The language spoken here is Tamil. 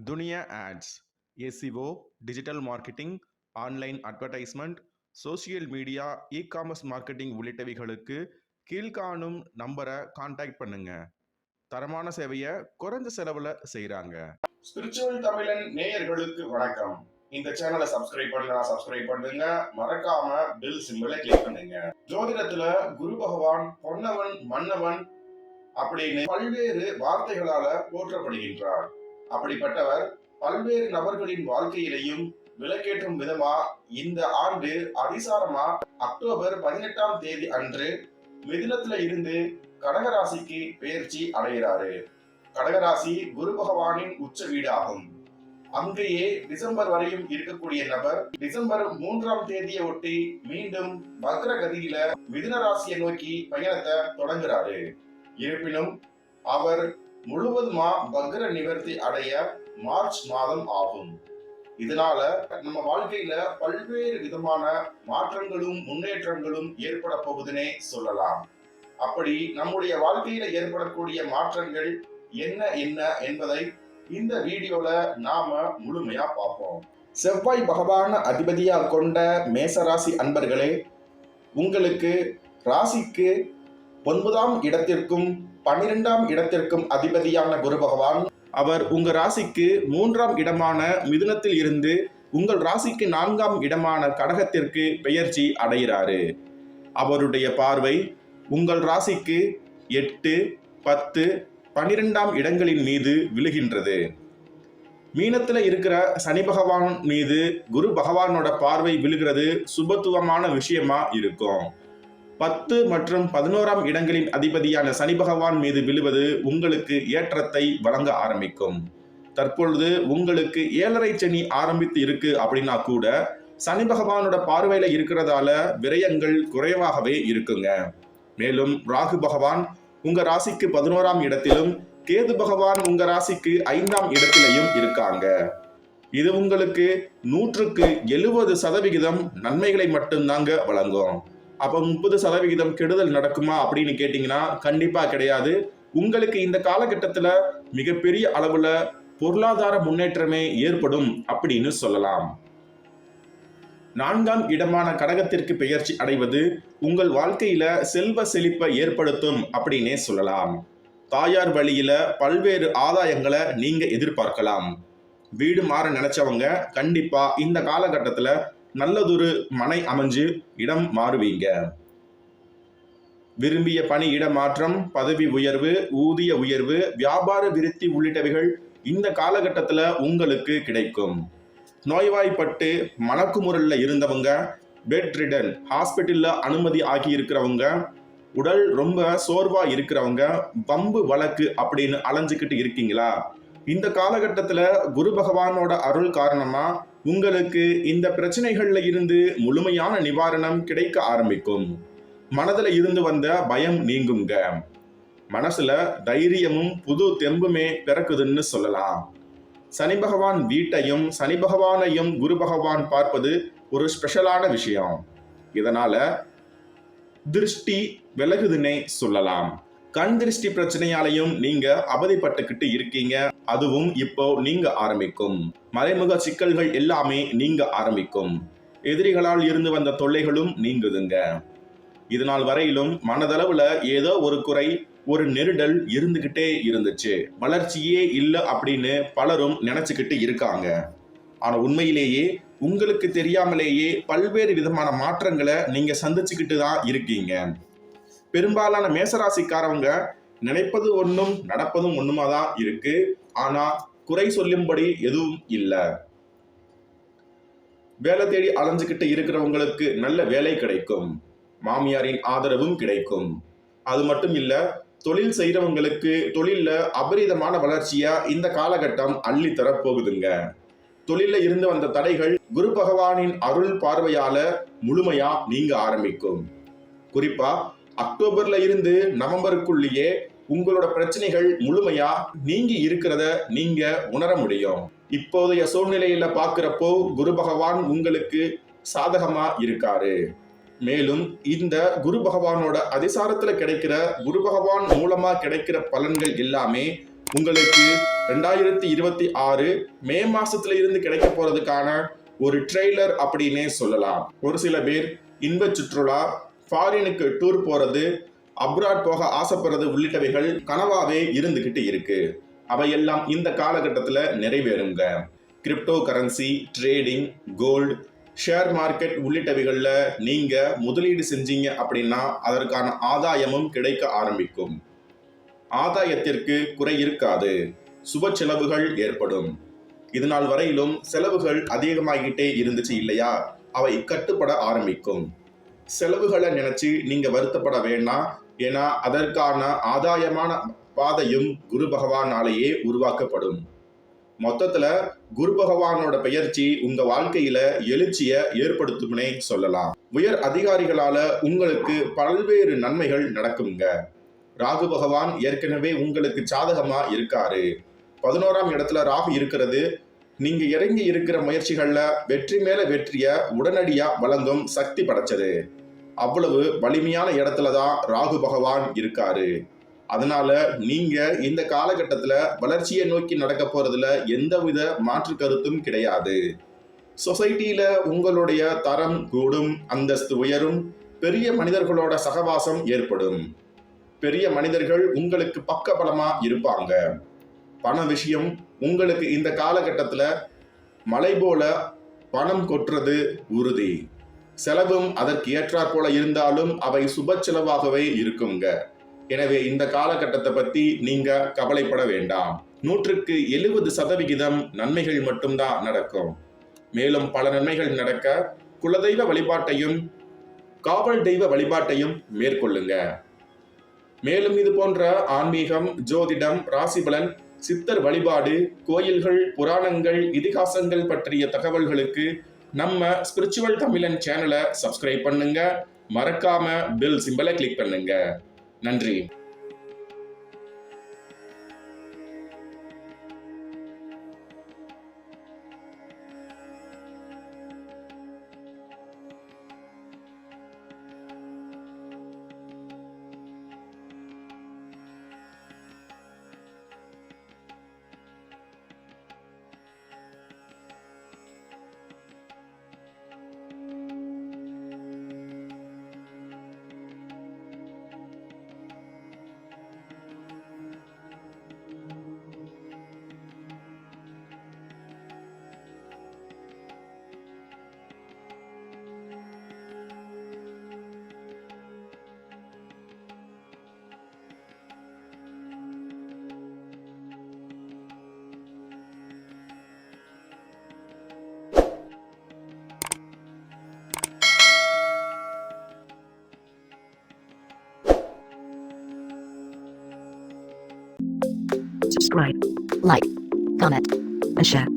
துனியா ads, SEO, digital marketing, online advertisement, social media, e-commerce marketing உள்ளிட்டவைகளுக்கு கீழ்காணும் நம்பரை கான்டாக்ட் பண்ணுங்க. தரமான சேவையை குறைந்த செலவுல செய்யறாங்க. ஸ்பிரிச்சுவல் தமிழன் நேயர்களுக்கு வணக்கம். இந்த சேனலை சப்ஸ்கிரைப் பண்ணுங்க, மறக்காம பெல் சிம்பலை கிளிக் பண்ணுங்க. ஜோதிடத்துல குரு பகவான் பொன்னவன் மன்னவன் அப்படின்னு பல்வேறு வார்த்தைகளால போற்றப்படுகின்றார். அப்படிப்பட்டவர் பல்வேறு நபர்களின் வாழ்க்கையிலையும் விளக்கேற்றும் விதமா இந்த ஆண்டு அதிசாரமா அக்டோபர் 18ஆம் தேதி அன்று மிதுனத்துல இருந்து கடகராசிக்கு பெயர்ச்சி அடைகிறாரு. கடகராசி குரு பகவானின் உச்ச வீடு ஆகும். அங்கேயே டிசம்பர் வரையும் இருக்கக்கூடிய நபர் டிசம்பர் 3ஆம் தேதியை ஒட்டி மீண்டும் வக்ர கதியில மிதுன ராசியை நோக்கி பயணத்தை தொடங்குறாரு. இருப்பினும் அவர் முழுவதுமா வக்ர நிவர்த்தி அடைய மார்ச் மாதம் ஆகும். இதனால நம்ம வாழ்க்கையில பல்வேறு விதமான மாற்றங்களும் முன்னேற்றங்களும் ஏற்பட போகுதுன்னே சொல்லலாம். அப்படி நம்முடைய வாழ்க்கையில ஏற்படக்கூடிய மாற்றங்கள் என்ன என்ன என்பதை இந்த வீடியோல நாம முழுமையா பார்ப்போம். செவ்வாய் பகவான அதிபதியா கொண்ட மேசராசி அன்பர்களே, உங்களுக்கு ராசிக்கு 9ஆம் இடத்திற்கும் 12ஆம் இடத்திற்கும் அதிபதியான குரு பகவான் அவர் உங்க ராசிக்கு 3ஆம் இடமான மிதுனத்தில் இருந்து உங்கள் ராசிக்கு 4ஆம் இடமான கடகத்திற்கு பெயர்ச்சி அடைகிறாரு. அவருடைய பார்வை உங்கள் ராசிக்கு 8, 10, 12ஆம் இடங்களின் மீது விழுகின்றது. மீனத்துல இருக்கிற சனி பகவான் மீது குரு பகவானோட பார்வை விழுகிறது சுபத்துவமான விஷயமா இருக்கும். 10 மற்றும் 11ஆம் இடங்களின் அதிபதியான சனி பகவான் மீது விழுவது உங்களுக்கு ஏற்றத்தை வழங்க ஆரம்பிக்கும். தற்பொழுது உங்களுக்கு 7.5 சனி ஆரம்பித்து இருக்கு அப்படின்னா கூட சனி பகவானோட பார்வையில இருக்கிறதால விரயங்கள் குறைவாகவே இருக்குங்க. மேலும் ராகு பகவான் உங்க ராசிக்கு 11ஆம் இடத்திலும் கேது பகவான் உங்க ராசிக்கு 5ஆம் இடத்திலையும் இருக்காங்க. இது உங்களுக்கு 100க்கு 70% நன்மைகளை மட்டும்தாங்க வழங்கும். அப்ப 30% கெடுதல் நடக்குமா அப்படின்னு கேட்டீங்கன்னா கண்டிப்பா கிடையாது. உங்களுக்கு இந்த காலகட்டத்துல மிகப்பெரிய அளவுல பொருளாதார முன்னேற்றமே ஏற்படும் அப்படின்னு சொல்லலாம். 4ஆம் இடமான கடகத்திற்கு பெயர்ச்சி அடைவது உங்கள் வாழ்க்கையில செல்வ செழிப்பை ஏற்படுத்தும் அப்படின்னே சொல்லலாம். தாயார் வழியில பல்வேறு ஆதாயங்களை நீங்க எதிர்பார்க்கலாம். வீடு மாற நினைச்சவங்க கண்டிப்பா இந்த காலகட்டத்துல நல்லதொரு மனை அமைஞ்சு இடம் மாறுவீங்க. விரும்பிய பணி இடமாற்றம், பதவி உயர்வு, ஊதிய உயர்வு, வியாபார விருத்தி உள்ளிட்டவைகள் இந்த காலகட்டத்துல உங்களுக்கு கிடைக்கும். நோய்வாய்ப்பட்டு மனக்குமுறல்ல இருந்தவங்க, பெட் ரிடன் ஹாஸ்பிட்டல்ல அனுமதி ஆகி இருக்கிறவங்க, உடல் ரொம்ப சோர்வா இருக்கிறவங்க, பம்பு வழக்கு அப்படின்னு அலைஞ்சுக்கிட்டு இருக்கீங்களா? இந்த காலகட்டத்துல குரு பகவானோட அருள் காரணமா உங்களுக்கு இந்த பிரச்சனைகள்ல இருந்து முழுமையான நிவாரணம் கிடைக்க ஆரம்பிக்கும். மனதுல இருந்து வந்த பயம் நீங்குங்க. மனசுல தைரியமும் புது தெம்புமே பிறக்குதுன்னு சொல்லலாம். சனி பகவான் வீட்டையும் சனி பகவானையும் குரு பகவான் பார்ப்பது ஒரு ஸ்பெஷலான விஷயம். இதனால திருஷ்டி விலகுதுன்னே சொல்லலாம். கண் திருஷ்டி பிரச்சனையாலையும் நீங்க அவதிப்பட்டுக்கிட்டு இருக்கீங்க. அதுவும் இப்போ நீங்க ஆரம்பிக்கும். மறைமுக சிக்கல்கள் எல்லாமே நீங்க ஆரம்பிக்கும். எதிரிகளால் இருந்து வந்த தொல்லைகளும் நீங்குதுங்க. இதனால் வரையிலும் மனதளவுல ஏதோ ஒரு குறை, ஒரு நெருடல் இருந்துகிட்டே இருந்துச்சு. வளர்ச்சியே இல்லை அப்படின்னு பலரும் நினைச்சுக்கிட்டு இருக்காங்க. ஆனா உண்மையிலேயே உங்களுக்கு தெரியாமலேயே பல்வேறு விதமான மாற்றங்களை நீங்க சந்திச்சுக்கிட்டு தான் இருக்கீங்க. பெரும்பாலான மேசராசிக்காரவங்க நினைப்பது ஒன்றும் நடப்பதும் ஒண்ணுமா தான் இருக்கு. ஆனா குறை சொல்லும்படி எதுவும் இல்லை. வேலை தேடி அலைஞ்சுக்கிட்டு இருக்கிறவங்களுக்கு நல்ல வேலை கிடைக்கும். மாமியாரின் ஆதரவும் கிடைக்கும். அது மட்டும் இல்ல, தொழில் செய்யறவங்களுக்கு தொழில்ல அபரிதமான வளர்ச்சியா இந்த காலகட்டம் அள்ளி தரப்போகுதுங்க. தொழில இருந்து வந்த தடைகள் குரு பகவானின் அருள் பார்வையால முழுமையா நீங்க ஆரம்பிக்கும். குறிப்பா அக்டோபர்ல இருந்து நவம்பருக்குள்ளேயே உங்களோட பிரச்சனைகள் முழுமையா நீங்கி இருக்கிறத நீங்க உணர முடியும். இப்போதைய சூழ்நிலையில பாக்குறப்போ குரு பகவான் உங்களுக்கு சாதகமா இருக்காரு. மேலும் இந்த குரு பகவானோட அதிசாரத்துல கிடைக்கிற குரு பகவான் மூலமா கிடைக்கிற பலன்கள் எல்லாமே உங்களுக்கு 2026 மே மாசத்துல இருந்து கிடைக்க போறதுக்கான ஒரு ட்ரெய்லர் அப்படின்னே சொல்லலாம். ஒரு சில பேர் இன்ப சுற்றுலா, ஃபாரினுக்கு டூர் போறது, அப்ராட் போக ஆசைப்படுறது உள்ளிட்டவைகள் கனவாவே இருந்துகிட்டு இருக்கு. அவையெல்லாம் இந்த காலகட்டத்தில் நிறைவேறுங்க. Crypto currency, trading, gold, share market உள்ளிட்டவைகளில் நீங்க முதலீடு செஞ்சீங்க அப்படின்னா அதற்கான ஆதாயமும் கிடைக்க ஆரம்பிக்கும். ஆதாயத்திற்கு குறை இருக்காது, சுப செலவுகள் ஏற்படும். இதனால் வரையிலும் செலவுகள் அதிகமாகிட்டே இருந்துச்சு இல்லையா, அவை கட்டுப்பட ஆரம்பிக்கும். செலவுகளை நினைச்சு நீங்க வருத்தப்பட வேண்டாம். ஏன்னா அதற்கான ஆதாயமான பாதையும் குரு பகவானாலேயே உருவாக்கப்படும். மொத்தத்துல குரு பகவானோட பெயர்ச்சி உங்க வாழ்க்கையில எழுச்சிய ஏற்படுத்தும்னே சொல்லலாம். உயர் அதிகாரிகளால உங்களுக்கு பல்வேறு நன்மைகள் நடக்குங்க. ராகு பகவான் ஏற்கனவே உங்களுக்கு சாதகமா இருக்காரு. 11ஆம் இடத்துல ராகு இருக்கிறது நீங்க இறங்கி இருக்கிற முயற்சிகள்ல வெற்றி மேல வெற்றிய உடனடியா வழங்கும் சக்தி படைச்சது. அவ்வளவு வலிமையான இடத்துலதான் ராகு பகவான் இருக்காரு. அதனால நீங்க இந்த காலகட்டத்துல வளர்ச்சியை நோக்கி நடக்க போறதுல எந்தவித மாற்று கருத்தும் கிடையாது. சொசைட்டியில உங்களுடைய தரம் கூடும், அந்தஸ்து உயரும், பெரிய மனிதர்களோட சகவாசம் ஏற்படும். பெரிய மனிதர்கள் உங்களுக்கு பக்கபலமா இருப்பாங்க. பண விஷயம் உங்களுக்கு இந்த காலகட்டத்துல மலை போல பணம் கொட்டுறது உறுதி. செலவும் அதற்கு ஏற்றாற் போல இருந்தாலும் அவை சுப செலவாகவே இருக்குங்க. எனவே இந்த காலகட்டத்தை பத்தி நீங்க கவலைப்பட வேண்டாம். 100க்கு 70% நன்மைகள் மட்டும்தான் நடக்கும். மேலும் பல நன்மைகள் நடக்க குலதெய்வ வழிபாட்டையும் காவல் தெய்வ வழிபாட்டையும் மேற்கொள்ளுங்க. மேலும் இது போன்ற ஆன்மீகம், ஜோதிடம், ராசிபலன், சித்தர் வழிபாடு, கோயில்கள், புராணங்கள், இதிகாசங்கள் பற்றிய தகவல்களுக்கு நம்ம ஸ்பிரிச்சுவல் தமிழன் சேனலை சப்ஸ்கிரைப் பண்ணுங்க. மறக்காம பெல் சிம்பலை கிளிக் பண்ணுங்க. நன்றி. Subscribe, like, comment, and share.